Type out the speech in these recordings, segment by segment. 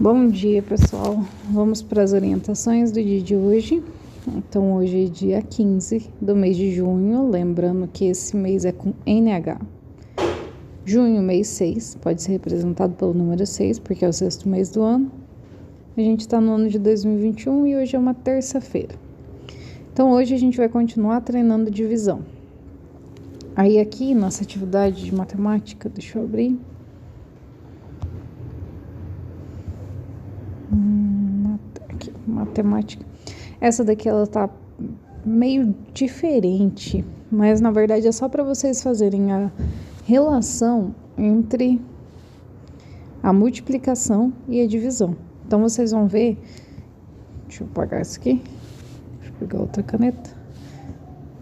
Bom dia, pessoal. Vamos para as orientações do dia de hoje. Então, hoje é dia 15 do mês de junho, lembrando que esse mês é com NH. Junho, mês 6, pode ser representado pelo número 6, porque é o sexto mês do ano. A gente está no ano de 2021 e hoje é uma terça-feira. Então, hoje a gente vai continuar treinando divisão. Aí, aqui, nossa atividade de matemática, deixa eu abrir. Aqui, matemática. Essa daqui, ela tá meio diferente, mas na verdade é só para vocês fazerem a relação entre a multiplicação e a divisão. Então, vocês vão ver, deixa eu apagar isso aqui, deixa eu pegar outra caneta,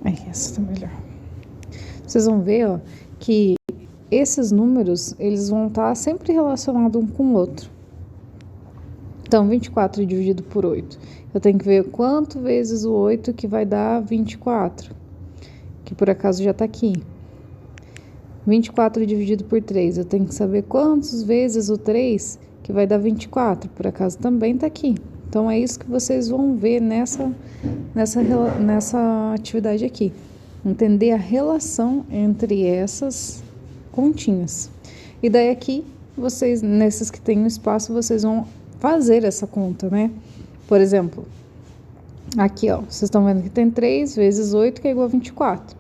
aí, essa tá melhor. Vocês vão ver, ó, que esses números, eles vão estar sempre relacionados um com o outro. Então, 24 dividido por 8. Eu tenho que ver quanto vezes o 8 que vai dar 24, que por acaso já está aqui. 24 dividido por 3. Eu tenho que saber quantas vezes o 3 que vai dar 24, por acaso também está aqui. Então, é isso que vocês vão ver nessa atividade aqui. Entender a relação entre essas continhas. E daí aqui, vocês, nesses que tem um espaço, vocês vão fazer essa conta, né? Por exemplo, aqui, ó, vocês estão vendo que tem 3 vezes 8, que é igual a 24.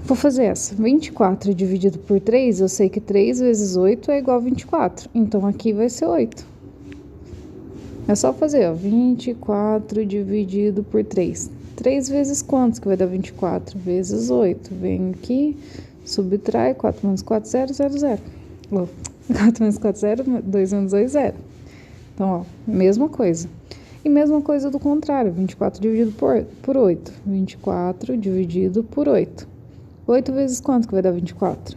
Vou fazer essa. 24 dividido por 3, eu sei que 3 vezes 8 é igual a 24. Então, aqui vai ser 8. É só fazer, ó, 24 dividido por 3. 3 vezes quantos que vai dar 24? Vezes 8. Vem aqui, subtrai, 4 menos 4, 0, 0, 0. 4 menos 4, 0, 2 menos 2, 0. Então, ó, mesma coisa. E mesma coisa do contrário, 24 dividido por 8. 24 dividido por 8. 8 vezes quanto que vai dar 24?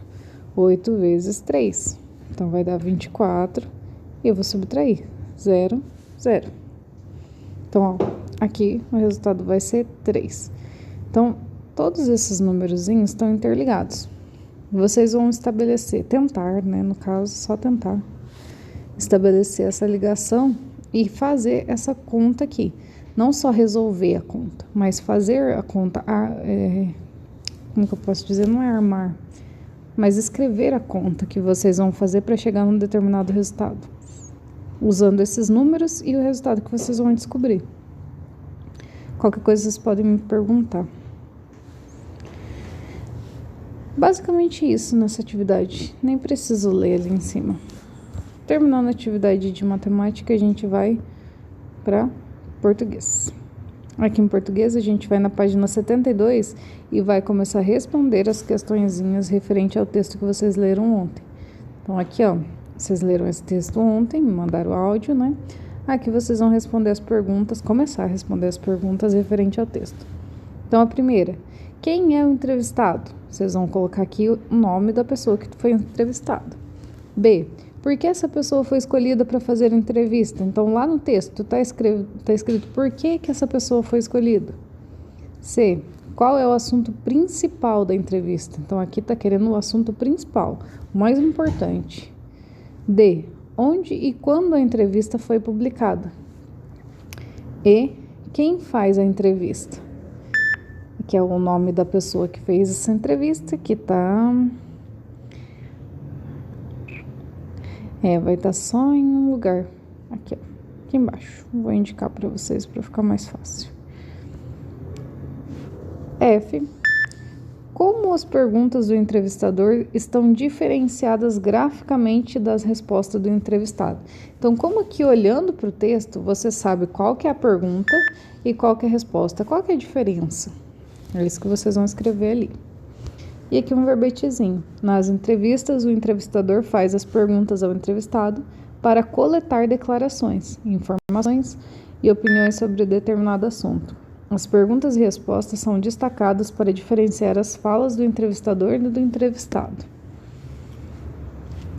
8 vezes 3. Então, vai dar 24 e eu vou subtrair. 0, 0. Então, ó, aqui o resultado vai ser 3. Então, todos esses numerozinhos estão interligados. Vocês vão tentar, né, no caso, só tentar estabelecer essa ligação e fazer essa conta aqui. Não só resolver a conta, mas fazer a conta, como que eu posso dizer, não é armar, mas escrever a conta que vocês vão fazer para chegar num determinado resultado, usando esses números e o resultado que vocês vão descobrir. Qualquer coisa vocês podem me perguntar. Basicamente isso nessa atividade, nem preciso ler ali em cima. Terminando a atividade de matemática, a gente vai para português. Aqui em português, a gente vai na página 72 e vai começar a responder as questõezinhas referente ao texto que vocês leram ontem. Então, aqui, ó, vocês leram esse texto ontem, me mandaram o áudio, né? Aqui vocês vão responder as perguntas, começar a responder as perguntas referente ao texto. Então, a primeira, quem é o entrevistado? Vocês vão colocar aqui o nome da pessoa que foi entrevistada. B, por que essa pessoa foi escolhida para fazer a entrevista? Então, lá no texto está escrito por que essa pessoa foi escolhida. C, qual é o assunto principal da entrevista? Então, aqui está querendo o assunto principal, o mais importante. D, onde e quando a entrevista foi publicada? E, quem faz a entrevista? Que é o nome da pessoa que fez essa entrevista, que tá... vai estar só em um lugar. Aqui, ó, aqui embaixo. Vou indicar para vocês para ficar mais fácil. F. Como as perguntas do entrevistador estão diferenciadas graficamente das respostas do entrevistado? Então, como que olhando para o texto, você sabe qual que é a pergunta e qual que é a resposta? Qual que é a diferença? É isso que vocês vão escrever ali. E aqui um verbetezinho. Nas entrevistas, o entrevistador faz as perguntas ao entrevistado para coletar declarações, informações e opiniões sobre determinado assunto. As perguntas e respostas são destacadas para diferenciar as falas do entrevistador e do entrevistado.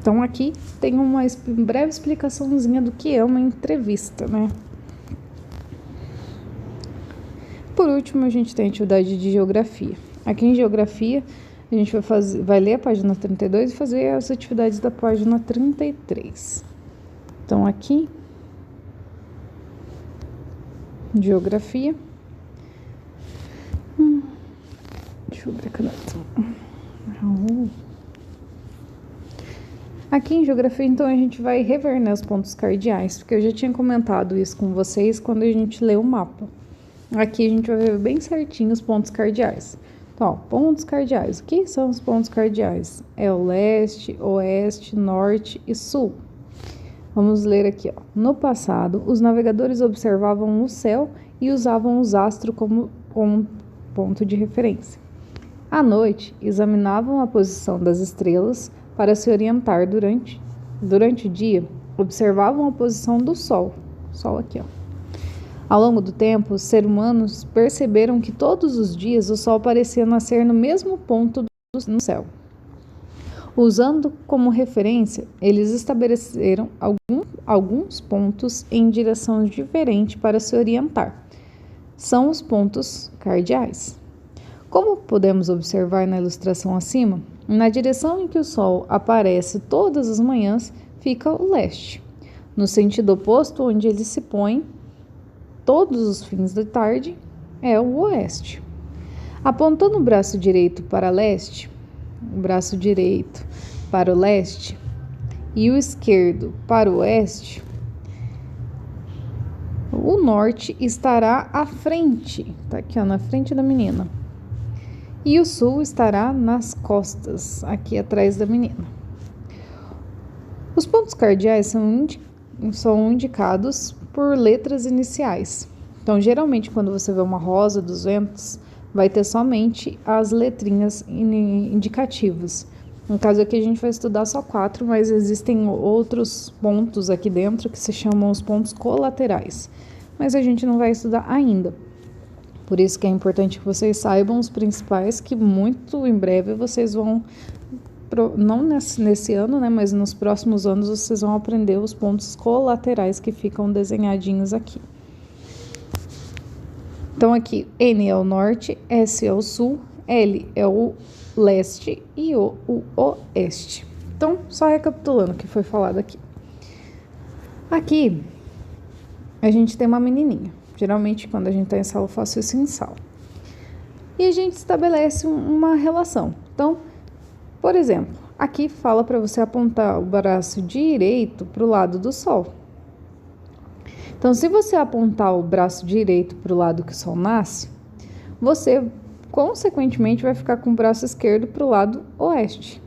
Então, aqui tem uma breve explicaçãozinha do que é uma entrevista, né? Por último, a gente tem a atividade de geografia. Aqui em geografia, a gente vai ler a página 32 e fazer as atividades da página 33. Então, aqui, geografia. Deixa eu ver a caneta. Aqui em geografia, então, a gente vai rever, né, os pontos cardeais, porque eu já tinha comentado isso com vocês quando a gente lê o mapa. Aqui a gente vai ver bem certinho os pontos cardeais. Então, ó, pontos cardeais. O que são os pontos cardeais? É o leste, oeste, norte e sul. Vamos ler aqui, ó. No passado, os navegadores observavam o céu e usavam os astros como ponto de referência. À noite, examinavam a posição das estrelas para se orientar durante o dia, observavam a posição do Sol. Sol aqui, ó. Ao longo do tempo, os seres humanos perceberam que todos os dias o Sol parecia nascer no mesmo ponto no céu. Usando como referência, eles estabeleceram alguns pontos em direção diferente para se orientar. São os pontos cardeais. Como podemos observar na ilustração acima, na direção em que o Sol aparece todas as manhãs fica o leste. No sentido oposto, onde ele se põe todos os fins da tarde, é o oeste. Apontando o braço direito para leste, o braço direito para o leste e o esquerdo para o oeste, o norte estará à frente, tá aqui, ó, na frente da menina, e o sul estará nas costas, aqui atrás da menina. Os pontos cardeais são indicados por letras iniciais. Então, geralmente, quando você vê uma rosa dos ventos, vai ter somente as letrinhas indicativas. No caso aqui, a gente vai estudar só 4, mas existem outros pontos aqui dentro que se chamam os pontos colaterais. Mas a gente não vai estudar ainda. Por isso que é importante que vocês saibam os principais, que muito em breve vocês vão, não nesse ano, né, mas nos próximos anos vocês vão aprender os pontos colaterais que ficam desenhadinhos aqui. Então, aqui, N é o norte, S é o sul, L é o leste e o oeste. Então, só recapitulando o que foi falado aqui. Aqui, a gente tem uma menininha. Geralmente, quando a gente está em sala, eu faço isso em sala. E a gente estabelece uma relação. Então, por exemplo, aqui fala para você apontar o braço direito para o lado do sol. Então, se você apontar o braço direito para o lado que o sol nasce, você, consequentemente, vai ficar com o braço esquerdo para o lado oeste.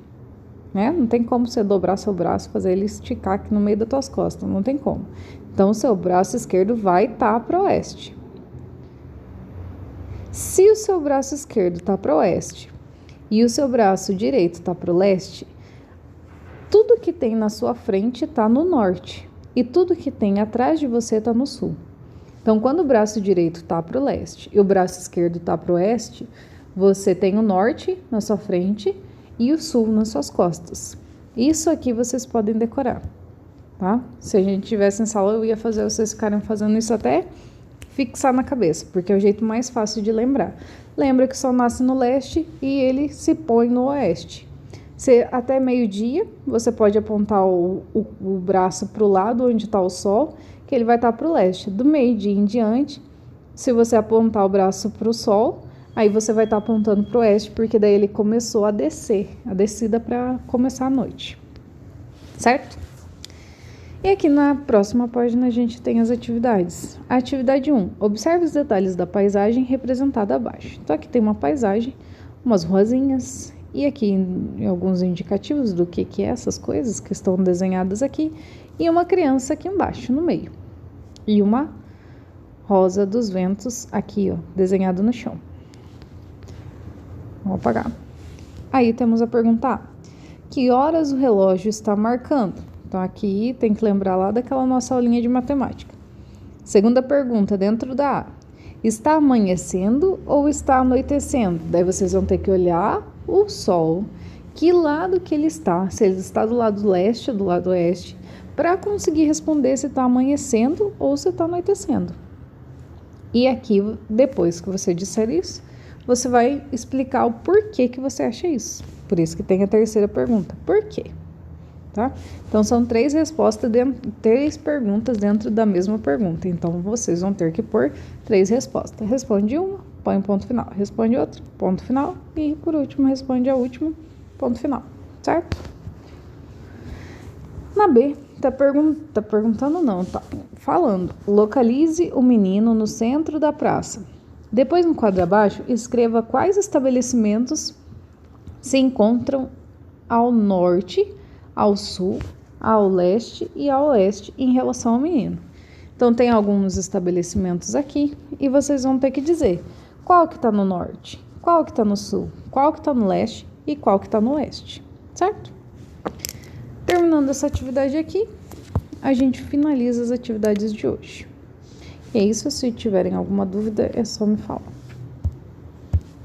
Né? Não tem como você dobrar seu braço, fazer ele esticar aqui no meio das tuas costas. Não tem como. Então, o seu braço esquerdo vai estar para o oeste. Se o seu braço esquerdo está para o oeste e o seu braço direito está para o leste, tudo que tem na sua frente está no norte. E tudo que tem atrás de você está no sul. Então, quando o braço direito está para o leste e o braço esquerdo está para o oeste, você tem o norte na sua frente e o sul nas suas costas. Isso aqui vocês podem decorar, tá? Se a gente tivesse em sala, eu ia fazer vocês ficarem fazendo isso até fixar na cabeça, porque é o jeito mais fácil de lembrar. Lembra que o sol nasce no leste e ele se põe no oeste. Até meio-dia, você pode apontar o braço para o lado onde está o sol, que ele vai estar para o leste. Do meio-dia em diante, se você apontar o braço para o sol, aí você vai estar apontando para o oeste, porque daí ele começou a descer, a descida para começar a noite. Certo? E aqui na próxima página a gente tem as atividades. A atividade 1. Observe os detalhes da paisagem representada abaixo. Então aqui tem uma paisagem, umas ruazinhas, e aqui alguns indicativos do que é essas coisas que estão desenhadas aqui, e uma criança aqui embaixo, no meio. E uma rosa dos ventos aqui, ó, desenhado no chão. Vou apagar. Aí temos a pergunta A. Que horas o relógio está marcando? Então aqui tem que lembrar lá daquela nossa aulinha de matemática. Segunda pergunta, dentro da A. Está amanhecendo ou está anoitecendo? Daí vocês vão ter que olhar o sol, que lado que ele está, se ele está do lado leste ou do lado oeste, para conseguir responder se está amanhecendo ou se está anoitecendo. E aqui, depois que você disser isso, você vai explicar o porquê que você acha isso. Por isso que tem a terceira pergunta. Por quê? tá? Então, são 3 respostas, 3 perguntas dentro da mesma pergunta. Então, vocês vão ter que pôr 3 respostas. Responde uma, põe um ponto final. Responde outra, ponto final. E, por último, responde a última, ponto final, certo? Na B, tá perguntando não, tá falando. Localize o menino no centro da praça. Depois, no quadro abaixo, escreva quais estabelecimentos se encontram ao norte, ao sul, ao leste e ao oeste em relação ao menino. Então, tem alguns estabelecimentos aqui e vocês vão ter que dizer qual que está no norte, qual que está no sul, qual que está no leste e qual que está no oeste, certo? Terminando essa atividade aqui, a gente finaliza as atividades de hoje. E é isso, se tiverem alguma dúvida, é só me falar.